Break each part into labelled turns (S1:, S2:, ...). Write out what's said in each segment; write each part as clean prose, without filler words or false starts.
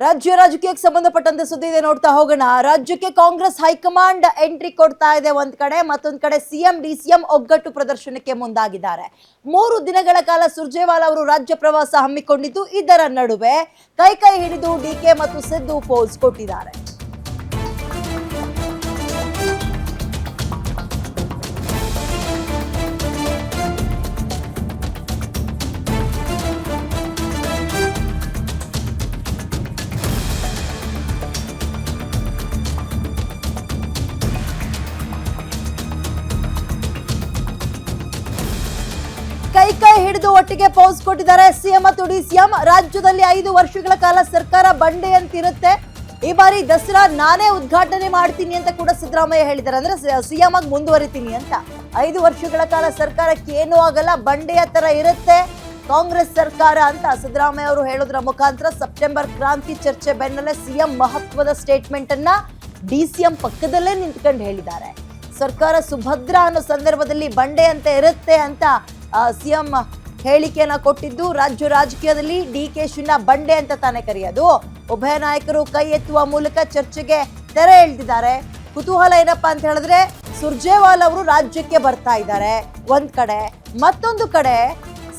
S1: ರಾಜ್ಯ ರಾಜಕೀಯಕ್ಕೆ ಸಂಬಂಧಪಟ್ಟಂತೆ ಸುದ್ದಿ ಇದೆ, ನೋಡ್ತಾ ಹೋಗೋಣ. ರಾಜ್ಯಕ್ಕೆ ಕಾಂಗ್ರೆಸ್ ಹೈಕಮಾಂಡ್ ಎಂಟ್ರಿ ಕೊಡ್ತಾ ಇದೆ ಒಂದ್ ಕಡೆ, ಮತ್ತೊಂದ್ ಕಡೆ ಸಿಎಂ ಡಿಸಿಎಂ ಒಗ್ಗಟ್ಟು ಪ್ರದರ್ಶನಕ್ಕೆ ಮುಂದಾಗಿದ್ದಾರೆ. 3 ದಿನಗಳ ಕಾಲ ಸುರ್ಜೇವಾಲಾ ಅವರು ರಾಜ್ಯ ಪ್ರವಾಸ ಹಮ್ಮಿಕೊಂಡಿದ್ದು, ಇದರ ನಡುವೆ ಕೈ ಹಿಡಿದು ಡಿಕೆ ಮತ್ತು ಸಿದ್ದು ಪೋಸ್ ಕೊಟ್ಟಿದ್ದಾರೆ. ಕೈ ಹಿಡಿದು ಒಟ್ಟಿಗೆ ಪೌಸ್ ಕೊಟ್ಟಿದ್ದಾರೆ ಸಿಎಂ ಮತ್ತು ಡಿಸಿಎಂ. ರಾಜ್ಯದಲ್ಲಿ 5 ವರ್ಷಗಳ ಕಾಲ ಸರ್ಕಾರ ಬಂಡೆ ಅಂತಿರುತ್ತೆ. ಈ ಬಾರಿ ದಸರಾ ನಾನೇ ಉದ್ಘಾಟನೆ ಮಾಡ್ತೀನಿ ಅಂತ ಕೂಡ ಸಿದ್ದರಾಮಯ್ಯ ಹೇಳಿದ್ದಾರೆ. ಅಂದ್ರೆ ಸಿಎಂ ಆಗಿ ಮುಂದುವರಿತೀನಿ ಅಂತ. 5 ವರ್ಷಗಳ ಕಾಲ ಸರ್ಕಾರಕ್ಕೆ ಏನೂ ಆಗಲ್ಲ, ಬಂಡೆಯ ತರ ಇರುತ್ತೆ ಕಾಂಗ್ರೆಸ್ ಸರ್ಕಾರ ಅಂತ ಸಿದ್ದರಾಮಯ್ಯ ಅವರು ಹೇಳೋದ್ರ ಮುಖಾಂತರ ಸೆಪ್ಟೆಂಬರ್ ಕ್ರಾಂತಿ ಚರ್ಚೆ ಬೆನ್ನಲ್ಲೇ ಸಿಎಂ ಮಹತ್ವದ ಸ್ಟೇಟ್ಮೆಂಟ್ ಅನ್ನ ಡಿಸಿಎಂ ಪಕ್ಕದಲ್ಲೇ ನಿಂತ್ಕೊಂಡು ಹೇಳಿದ್ದಾರೆ. ಸರ್ಕಾರ ಸುಭದ್ರ ಅನ್ನೋ ಸಂದರ್ಭದಲ್ಲಿ ಬಂಡೆ ಅಂತ ಇರುತ್ತೆ ಅಂತ ಸಿಎಂ ಹೇಳಿಕೆಯನ್ನ ಕೊಟ್ಟಿದ್ದು. ರಾಜ್ಯ ರಾಜಕೀಯದಲ್ಲಿ ಡಿಕೆಶಿನ ಬಂಡೆ ಅಂತ ತಾನೇ ಕರೆಯೋದು. ಉಭಯ ನಾಯಕರು ಕೈ ಎತ್ತುವ ಮೂಲಕ ಚರ್ಚೆಗೆ ತೆರೆ ಎಳೆದಿದ್ದಾರೆ. ಕುತೂಹಲ ಏನಪ್ಪಾ ಅಂತ ಹೇಳಿದ್ರೆ, ಸುರ್ಜೇವಾಲಾ ಅವರು ರಾಜ್ಯಕ್ಕೆ ಬರ್ತಾ ಇದ್ದಾರೆ ಒಂದ್ ಕಡೆ, ಮತ್ತೊಂದು ಕಡೆ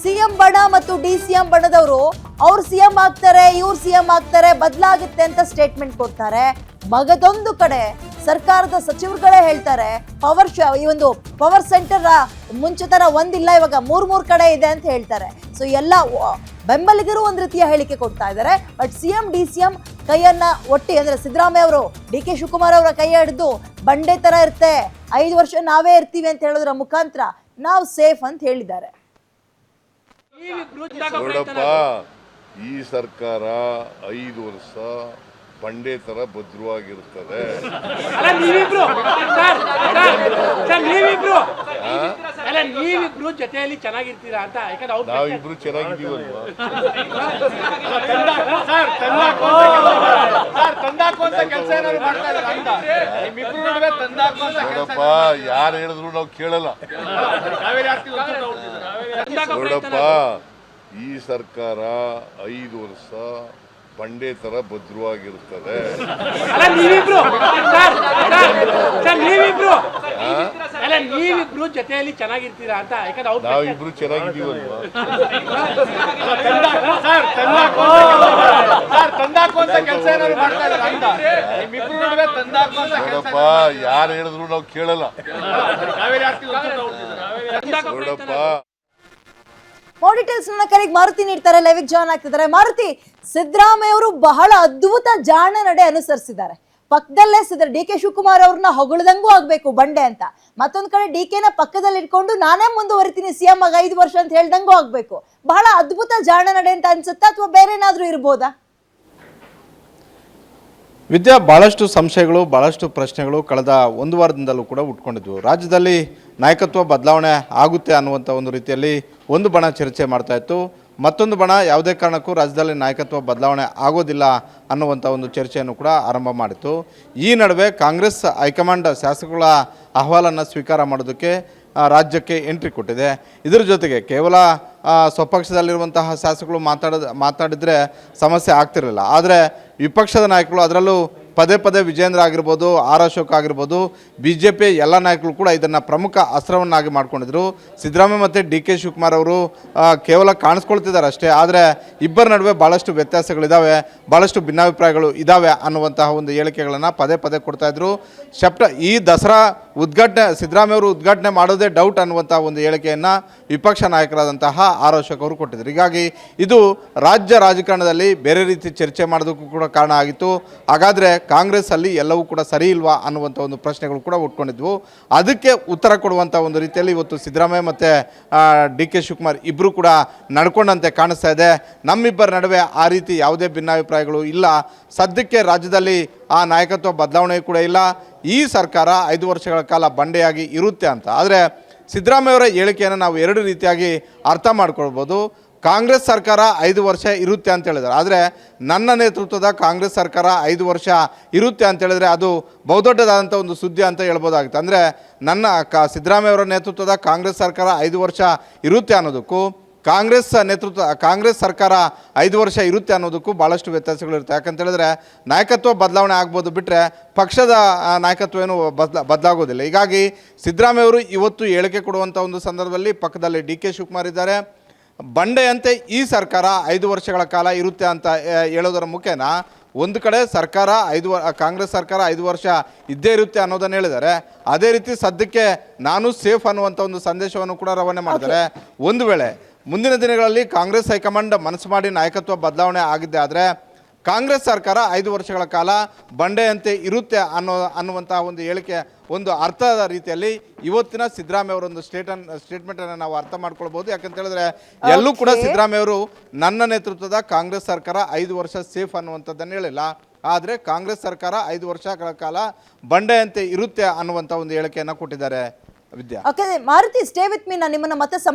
S1: ಸಿಎಂ ಬಣ ಮತ್ತು ಡಿಸಿಎಂ ಬಣದವರು ಅವ್ರು ಸಿಎಂ ಆಗ್ತಾರೆ, ಇವ್ರು ಸಿಎಂ ಆಗ್ತಾರೆ, ಬದಲಾಗುತ್ತೆ ಅಂತ ಸ್ಟೇಟ್ಮೆಂಟ್ ಕೊಡ್ತಾರೆ. ಮಗದೊಂದು ಕಡೆ ಸರ್ಕಾರದ ಸಚಿವರುಗಳೇ ಹೇಳ್ತಾರೆ ಈ ಒಂದು ಪವರ್ ಸೆಂಟರ್ ಮುಂಚೆ ತರ ಒಂದಿಲ್ಲ, ಇವಾಗ 3 ಕಡೆ ಇದೆ ಅಂತ ಹೇಳ್ತಾರೆ. ಸೊ ಎಲ್ಲ ಬೆಂಬಲಿಗರು ಒಂದ್ ರೀತಿಯ ಹೇಳಿಕೆ ಕೊಡ್ತಾ ಇದ್ದಾರೆ. ಬಟ್ ಸಿಎಂ ಡಿಸಿಎಂ ಕೈಯನ್ನ ಒಟ್ಟಿ, ಅಂದ್ರೆ ಸಿದ್ದರಾಮಯ್ಯ ಅವರು ಡಿಕೆ ಶಿವಕುಮಾರ್ ಅವರ ಕೈ ಹಿಡಿದು ಬಂಡೆ ತರ ಇರುತ್ತೆ, 5 ವರ್ಷ ನಾವೇ ಇರ್ತೀವಿ ಅಂತ ಹೇಳೋದ್ರ ಮುಖಾಂತರ ನಾವು ಸೇಫ್ ಅಂತ ಹೇಳಿದ್ದಾರೆ.
S2: ನೋಡಪ್ಪ, ಈ ಸರ್ಕಾರ 5 ವರ್ಷ ಬಂಡೆ ತರ ಭದ್ರವಾಗಿರ್ತದೆ.
S3: ನೀವಿಬ್ರು ಜೊತೆಯಲ್ಲಿ ಚೆನ್ನಾಗಿರ್ತೀರಾ ಅಂತ.
S2: ನಾವಿಬ್ರು ಚೆನ್ನಾಗಿದ್ದೀವಲ್ವಾ? ನೋಡಪ್ಪ, ಯಾರು ಹೇಳಿದ್ರು ನಾವು ಕೇಳಲ್ಲ. ನೋಡಪ್ಪ, ಈ ಸರ್ಕಾರ 5 ವರ್ಷ ಬಂಡೆ ತರ ಭದ್ರವಾಗಿರ್ತದೆ.
S3: ನೀವಿಬ್ರು ಜೊತೆಯಲ್ಲಿ ಚೆನ್ನಾಗಿರ್ತೀರಾ ಅಂತ.
S2: ನಾವಿಬ್ರು ಚೆನ್ನಾಗಿದ್ದೀವಲ್ವಾ? ನೋಡಪ್ಪ, ಯಾರು ಹೇಳಿದ್ರು ನಾವು ಕೇಳಲ್ಲ. ನೋಡಪ್ಪ,
S1: ಮೋರ್ ಡೀಟೇಲ್ಸ್ ನನ್ನ ಕರೆಗೆ ಮಾರುತಿ ನೀಡ್ತಾರೆ, ಲೈವ್ ಜಾಯ್ನ್ ಆಗ್ತಿದ್ದಾರೆ. ಮಾರುತಿ, ಸಿದ್ದರಾಮಯ್ಯ ಅವರು ಬಹಳ ಅದ್ಭುತ ಜಾಣ ನಡೆ ಅನುಸರಿಸಿದ್ದಾರೆ. ಪಕ್ಕದಲ್ಲೇ ಡಿಕೆ ಶಿವಕುಮಾರ್ ಅವ್ರನ್ನ ಹೊಗಳದಂಗೂ ಆಗ್ಬೇಕು ಬಂಡೆ ಅಂತ, ಮತ್ತೊಂದ್ ಕಡೆ ಡಿಕೆನ ಪಕ್ಕದಲ್ಲಿ ಇಟ್ಕೊಂಡು ನಾನೇ ಮುಂದುವರಿತೀನಿ ಸಿಎಂ ಆಗ 5 ವರ್ಷ ಅಂತ ಹೇಳ್ದಂಗೂ ಆಗ್ಬೇಕು. ಬಹಳ ಅದ್ಭುತ ಜಾಣ ನಡೆ ಅಂತ ಅನ್ಸುತ್ತಾ, ಅಥವಾ ಬೇರೆ ಏನಾದ್ರೂ ಇರ್ಬೋದಾ?
S4: ವಿದ್ಯಾ, ಭಾಳಷ್ಟು ಸಂಶಯಗಳು, ಭಾಳಷ್ಟು ಪ್ರಶ್ನೆಗಳು ಕಳೆದ 1 ವಾರದಿಂದಲೂ ಕೂಡ ಉಟ್ಕೊಂಡಿದ್ವು. ರಾಜ್ಯದಲ್ಲಿ ನಾಯಕತ್ವ ಬದಲಾವಣೆ ಆಗುತ್ತೆ ಅನ್ನುವಂಥ ಒಂದು ರೀತಿಯಲ್ಲಿ ಒಂದು ಬಣ ಚರ್ಚೆ ಮಾಡ್ತಾ ಇತ್ತು. ಮತ್ತೊಂದು ಬಣ ಯಾವುದೇ ಕಾರಣಕ್ಕೂ ರಾಜ್ಯದಲ್ಲಿ ನಾಯಕತ್ವ ಬದಲಾವಣೆ ಆಗೋದಿಲ್ಲ ಅನ್ನುವಂಥ ಒಂದು ಚರ್ಚೆಯನ್ನು ಕೂಡ ಆರಂಭ ಮಾಡಿತ್ತು. ಈ ನಡುವೆ ಕಾಂಗ್ರೆಸ್ ಹೈಕಮಾಂಡ್ ಶಾಸಕರ ಅಹವಾಲನ್ನು ಸ್ವೀಕಾರ ಮಾಡೋದಕ್ಕೆ ರಾಜ್ಯಕ್ಕೆ ಎಂಟ್ರಿ ಕೊಟ್ಟಿದೆ. ಇದರ ಜೊತೆಗೆ ಕೇವಲ ಸ್ವಪಕ್ಷದಲ್ಲಿರುವಂತಹ ಶಾಸಕರು ಮಾತಾಡಿದರೆ ಸಮಸ್ಯೆ ಆಗ್ತಿರಲಿಲ್ಲ. ಆದರೆ ವಿಪಕ್ಷದ ನಾಯಕರು, ಅದರಲ್ಲೂ ಪದೇ ವಿಜೇಂದ್ರ ಆಗಿರ್ಬೋದು, ಆರ್ ಅಶೋಕ್ ಆಗಿರ್ಬೋದು, BJP ಎಲ್ಲ ನಾಯಕರು ಕೂಡ ಇದನ್ನು ಪ್ರಮುಖ ಅಸ್ತ್ರವನ್ನಾಗಿ ಮಾಡ್ಕೊಂಡಿದ್ರು. ಸಿದ್ದರಾಮಯ್ಯ ಮತ್ತು ಡಿಕೆ ಶಿವಕುಮಾರ್ ಅವರು ಕೇವಲ ಕಾಣಿಸ್ಕೊಳ್ತಿದ್ದಾರೆ ಅಷ್ಟೇ, ಆದರೆ ಇಬ್ಬರ ನಡುವೆ ಭಾಳಷ್ಟು ವ್ಯತ್ಯಾಸಗಳಿದ್ದಾವೆ, ಭಾಳಷ್ಟು ಭಿನ್ನಾಭಿಪ್ರಾಯಗಳು ಇದ್ದಾವೆ ಅನ್ನುವಂತಹ ಒಂದು ಹೇಳಿಕೆಗಳನ್ನು ಪದೇ ಕೊಡ್ತಾಯಿದ್ರು. ಈ ದಸರಾ ಉದ್ಘಾಟನೆ ಸಿದ್ದರಾಮಯ್ಯ ಅವರು ಉದ್ಘಾಟನೆ ಮಾಡೋದೇ ಡೌಟ್ ಅನ್ನುವಂಥ ಒಂದು ಹೇಳಿಕೆಯನ್ನು ವಿಪಕ್ಷ ನಾಯಕರಾದಂತಹ ಆರ್ ಅಶೋಕ್ ಅವರು ಕೊಟ್ಟಿದ್ರು. ಹೀಗಾಗಿ ಇದು ರಾಜ್ಯ ರಾಜಕಾರಣದಲ್ಲಿ ಬೇರೆ ರೀತಿ ಚರ್ಚೆ ಮಾಡೋದಕ್ಕೂ ಕೂಡ ಕಾರಣ ಆಗಿತ್ತು. ಹಾಗಾದರೆ ಕಾಂಗ್ರೆಸ್ಸಲ್ಲಿ ಎಲ್ಲವೂ ಕೂಡ ಸರಿ ಇಲ್ವಾ ಅನ್ನುವಂಥ ಒಂದು ಪ್ರಶ್ನೆಗಳು ಕೂಡ ಉಟ್ಕೊಂಡಿದ್ವು. ಅದಕ್ಕೆ ಉತ್ತರ ಕೊಡುವಂಥ ಒಂದು ರೀತಿಯಲ್ಲಿ ಇವತ್ತು ಸಿದ್ದರಾಮಯ್ಯ ಮತ್ತು ಡಿಕೆ ಶಿವಕುಮಾರ್ ಇಬ್ಬರು ಕೂಡ ನಡ್ಕೊಂಡಂತೆ ಕಾಣಿಸ್ತಾ ಇದೆ. ನಮ್ಮಿಬ್ಬರ ನಡುವೆ ಆ ರೀತಿ ಯಾವುದೇ ಭಿನ್ನಾಭಿಪ್ರಾಯಗಳು ಇಲ್ಲ. ಸದ್ಯಕ್ಕೆ ರಾಜ್ಯದಲ್ಲಿ ಆ ನಾಯಕತ್ವ ಬದಲಾವಣೆ ಕೂಡ ಇಲ್ಲ. ಈ ಸರ್ಕಾರ 5 ವರ್ಷಗಳ ಕಾಲ ಬಂಡೆಯಾಗಿ ಇರುತ್ತೆ ಅಂತ. ಆದರೆ ಸಿದ್ದರಾಮಯ್ಯವರ ಹೇಳಿಕೆಯನ್ನು ನಾವು 2 ರೀತಿಯಾಗಿ ಅರ್ಥ ಮಾಡ್ಕೊಳ್ಬೋದು. ಕಾಂಗ್ರೆಸ್ ಸರ್ಕಾರ 5 ವರ್ಷ ಇರುತ್ತೆ ಅಂತ ಹೇಳಿದ್ದಾರೆ, ಆದರೆ ನನ್ನ ನೇತೃತ್ವದ ಕಾಂಗ್ರೆಸ್ ಸರ್ಕಾರ 5 ವರ್ಷ ಇರುತ್ತೆ ಅಂತ ಹೇಳಿದ್ರೆ ಅದು ಬಹುದೊಡ್ಡದಾದಂಥ ಒಂದು ಸುದ್ದಿ ಅಂತ ಹೇಳ್ಬೋದಾಗುತ್ತೆ. ಅಂದರೆ ಸಿದ್ದರಾಮಯ್ಯವರ ನೇತೃತ್ವದ ಕಾಂಗ್ರೆಸ್ ಸರ್ಕಾರ 5 ವರ್ಷ ಇರುತ್ತೆ ಅನ್ನೋದಕ್ಕೂ ಕಾಂಗ್ರೆಸ್ ಸರ್ಕಾರ 5 ವರ್ಷ ಇರುತ್ತೆ ಅನ್ನೋದಕ್ಕೂ ಭಾಳಷ್ಟು ವ್ಯತ್ಯಾಸಗಳಿರುತ್ತೆ. ಯಾಕಂತ ಹೇಳಿದ್ರೆ ನಾಯಕತ್ವ ಬದಲಾವಣೆ ಆಗ್ಬೋದು ಬಿಟ್ಟರೆ ಪಕ್ಷದ ನಾಯಕತ್ವ ಏನು ಬದಲಾಗೋದಿಲ್ಲ. ಹೀಗಾಗಿ ಸಿದ್ದರಾಮಯ್ಯವರು ಇವತ್ತು ಹೇಳಿಕೆ ಕೊಡುವಂಥ ಒಂದು ಸಂದರ್ಭದಲ್ಲಿ ಪಕ್ಕದಲ್ಲಿ ಡಿ ಕೆ ಶಿವಕುಮಾರ್ ಇದ್ದಾರೆ. ಬಂಡೆಯಂತೆ ಈ ಸರ್ಕಾರ 5 ವರ್ಷಗಳ ಕಾಲ ಇರುತ್ತೆ ಅಂತ ಹೇಳೋದರ ಮುಖೇನ ಒಂದು ಕಡೆ ಸರ್ಕಾರ ಕಾಂಗ್ರೆಸ್ ಸರ್ಕಾರ 5 ವರ್ಷ ಇದ್ದೇ ಇರುತ್ತೆ ಅನ್ನೋದನ್ನು ಹೇಳಿದ್ದಾರೆ. ಅದೇ ರೀತಿ ಸದ್ಯಕ್ಕೆ ನಾನು ಸೇಫ್ ಅನ್ನುವಂಥ ಒಂದು ಸಂದೇಶವನ್ನು ಕೂಡ ರವಾನೆ ಮಾಡಿದ್ದಾರೆ. ಒಂದು ವೇಳೆ ಮುಂದಿನ ದಿನಗಳಲ್ಲಿ ಕಾಂಗ್ರೆಸ್ ಹೈಕಮಾಂಡ್ ಮನಸ್ಸು ಮಾಡಿ ನಾಯಕತ್ವ ಬದಲಾವಣೆ ಆಗಿದ್ದೆ ಆದರೆ ಕಾಂಗ್ರೆಸ್ ಸರ್ಕಾರ 5 ವರ್ಷಗಳ ಕಾಲ ಬಂಡೆಯಂತೆ ಇರುತ್ತೆ ಅನ್ನುವಂಥ ಒಂದು ಹೇಳಿಕೆ, ಒಂದು ಅರ್ಥದ ರೀತಿಯಲ್ಲಿ ಇವತ್ತಿನ ಸಿದ್ದರಾಮಯ್ಯ ಅವರೊಂದು ಸ್ಟೇಟ್ಮೆಂಟನ್ನು ನಾವು ಅರ್ಥ ಮಾಡ್ಕೊಳ್ಬೋದು. ಯಾಕಂತ ಹೇಳಿದ್ರೆ ಎಲ್ಲೂ ಕೂಡ ಸಿದ್ದರಾಮಯ್ಯ ಅವರು ನನ್ನ ನೇತೃತ್ವದ ಕಾಂಗ್ರೆಸ್ ಸರ್ಕಾರ 5 ವರ್ಷ ಸೇಫ್ ಅನ್ನುವಂಥದ್ದನ್ನು ಹೇಳಿಲ್ಲ. ಆದರೆ ಕಾಂಗ್ರೆಸ್ ಸರ್ಕಾರ 5 ವರ್ಷಗಳ ಕಾಲ ಬಂಡೆಯಂತೆ ಇರುತ್ತೆ ಅನ್ನುವಂಥ ಒಂದು ಹೇಳಿಕೆಯನ್ನು ಕೊಟ್ಟಿದ್ದಾರೆ. Vidya,
S1: okay Maruti, stay with me. ನಾನು ನಿಮ್ಮನ್ನ ಮತ್ತೆ